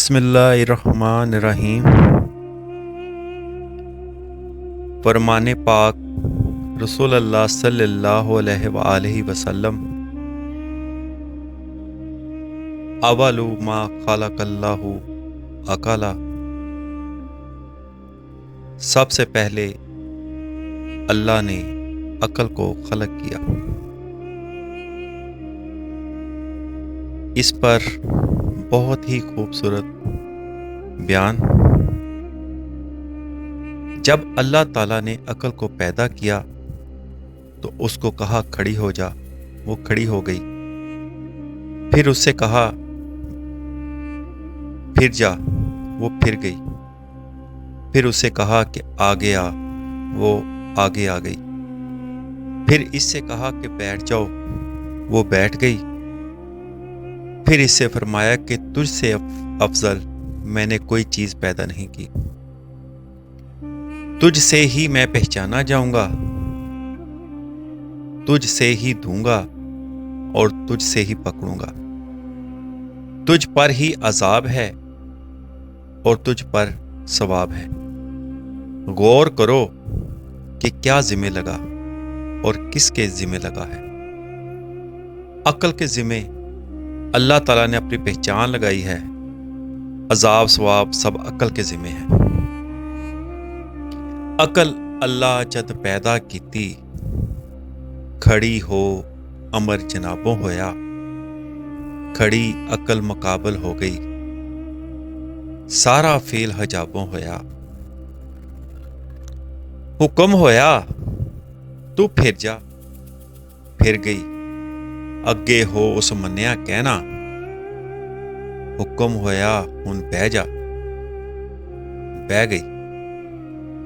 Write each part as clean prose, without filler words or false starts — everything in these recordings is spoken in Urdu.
بسم اللہ الرحمن الرحیم۔ فرمان پاک رسول اللہ صلی اللہ علیہ وآلہ وسلم، اول ما خلق اللہ عقل، سب سے پہلے اللہ نے عقل کو خلق کیا۔ اس پر بہت ہی خوبصورت بیان۔ جب اللہ تعالیٰ نے عقل کو پیدا کیا تو اس کو کہا کھڑی ہو جا، وہ کھڑی ہو گئی۔ پھر اس سے کہا پھر جا، وہ پھر گئی۔ پھر اس سے کہا کہ آگے آ، وہ آگے آ گئی۔ پھر اس سے کہا کہ بیٹھ جاؤ، وہ بیٹھ گئی۔ پھر اس سے فرمایا کہ تجھ سے افضل میں نے کوئی چیز پیدا نہیں کی، تجھ سے ہی میں پہچانا جاؤں گا، تجھ سے ہی دوں گا اور تجھ سے ہی پکڑوں گا۔ تجھ پر ہی عذاب ہے اور تجھ پر ثواب ہے۔ غور کرو کہ کیا ذمہ لگا اور کس کے ذمہ لگا ہے۔ عقل کے ذمہ اللہ تعالیٰ نے اپنی پہچان لگائی ہے، عذاب ثواب سب عقل کے ذمہ ہے۔ عقل اللہ جد پیدا کیتی، کھڑی ہو امر جنابوں ہویا، کھڑی عقل مقابل ہو گئی، سارا فیل حجابوں ہویا۔ حکم ہویا تو پھر جا، پھر گئی، اگے ہو اس منیا کہنا، حکم ہویا ہن بہ جا، بہ گئی،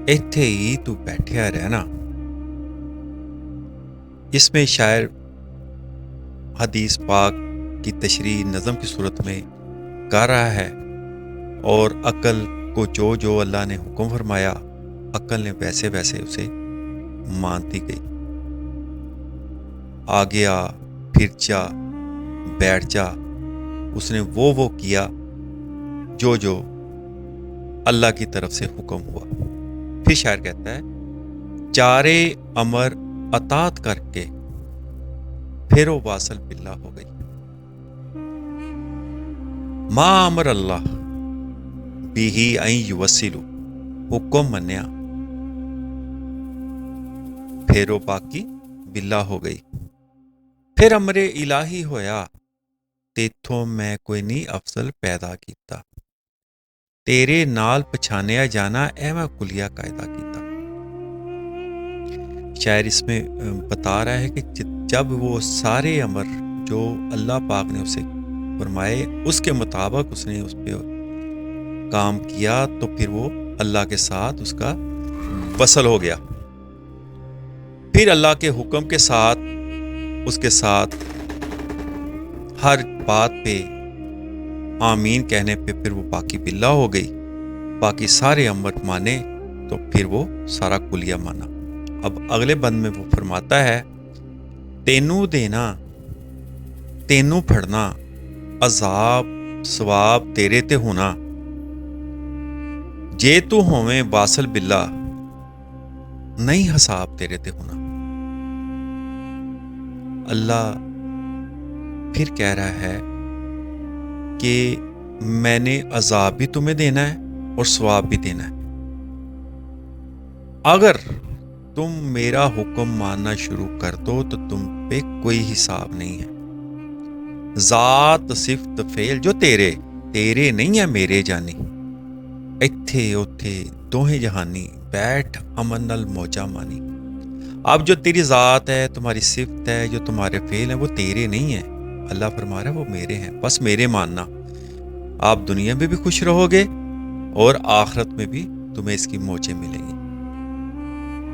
ایتھے ہی تو بیٹھیا رہنا۔ اس میں شاعر حدیث پاک کی تشریح نظم کی صورت میں کر رہا ہے، اور عقل کو جو جو اللہ نے حکم فرمایا، عقل نے ویسے ویسے اسے مانتی گئی۔ آگے آ، پھر جا، بیٹھ جا، اس نے وہ کیا جو جو اللہ کی طرف سے حکم ہوا۔ پھر شاعر کہتا ہے چارے امر اطاعت کر کے پھر وہ واصل باللہ ہو گئی۔ ما امر اللہ بیہی این یوسلو، حکم منیا پھر وہ باقی باللہ ہو گئی۔ پھر امر الہی ہویا، تیتھوں میں کوئی نہیں افضل پیدا کیتا، تیرے نال پچھانیا جانا اے میں کلیہ قاعدہ کیتا۔ شاعر اس میں بتا رہا ہے کہ جب وہ سارے امر جو اللہ پاک نے اسے فرمائے اس کے مطابق اس نے اس پہ کام کیا، تو پھر وہ اللہ کے ساتھ اس کا وصل ہو گیا۔ پھر اللہ کے حکم کے ساتھ اس کے ساتھ ہر بات پہ آمین کہنے پہ پھر وہ باقی باللہ ہو گئی، باقی سارے امر مانے تو پھر وہ سارا کلیہ مانا۔ اب اگلے بند میں وہ فرماتا ہے تینوں دینا، تینوں پھڑنا، عذاب ثواب تیرے تے ہونا، جے تو ہوویں واصل باللہ، نہیں حساب تیرے تے ہونا۔ اللہ پھر کہہ رہا ہے کہ میں نے عذاب بھی تمہیں دینا ہے اور ثواب بھی دینا ہے۔ اگر تم میرا حکم ماننا شروع کر دو تو تم پہ کوئی حساب نہیں ہے۔ ذات صفت فعل جو تیرے نہیں ہے میرے جانی، ایتھے اوتھے دوہیں جہانی، بیٹھ امن نال موجہ مانی۔ اب جو تیری ذات ہے، تمہاری صفت ہے، جو تمہارے فعل ہیں، وہ تیرے نہیں ہیں، اللہ فرما رہا ہے وہ میرے ہیں، بس میرے ماننا۔ آپ دنیا میں بھی خوش رہو گے اور آخرت میں بھی تمہیں اس کی موجیں ملیں گی۔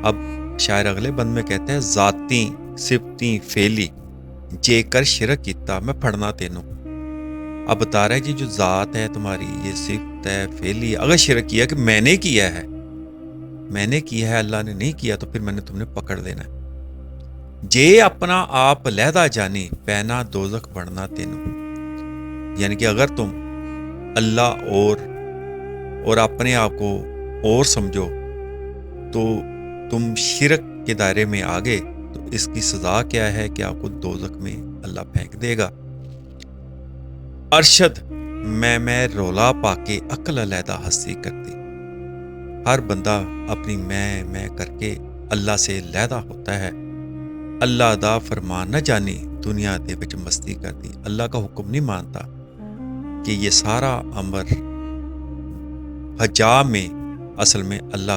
اب شاعر اگلے بند میں کہتا ہے ذاتی صفتی فعلی جے کر شرک کیتا میں پڑھنا تینوں۔ اب بتا رہا ہے جی جو ذات ہے تمہاری، یہ صفت ہے فعلی، اگر شرک کیا کہ میں نے کیا ہے، میں نے کیا ہے، اللہ نے نہیں کیا، تو پھر میں نے تم نے پکڑ لینا ہے۔ جے اپنا آپ علیحدہ جانی پینا دوزخ بڑھنا تینوں، یعنی کہ اگر تم اللہ اور اپنے آپ کو اور سمجھو تو تم شرک کے دائرے میں آ گئے، تو اس کی سزا کیا ہے کہ آپ کو دوزخ میں اللہ پھینک دے گا۔ ارشد میں رولا پا کے عقل علیحدہ ہستی کرتی۔ ہر بندہ اپنی میں کر کے اللہ سے علیحدہ ہوتا ہے۔ اللہ دا فرمان نہ جانی دنیا دے وچ مستی کرتی۔ اللہ کا حکم نہیں مانتا کہ یہ سارا امر حجاب میں اصل میں اللہ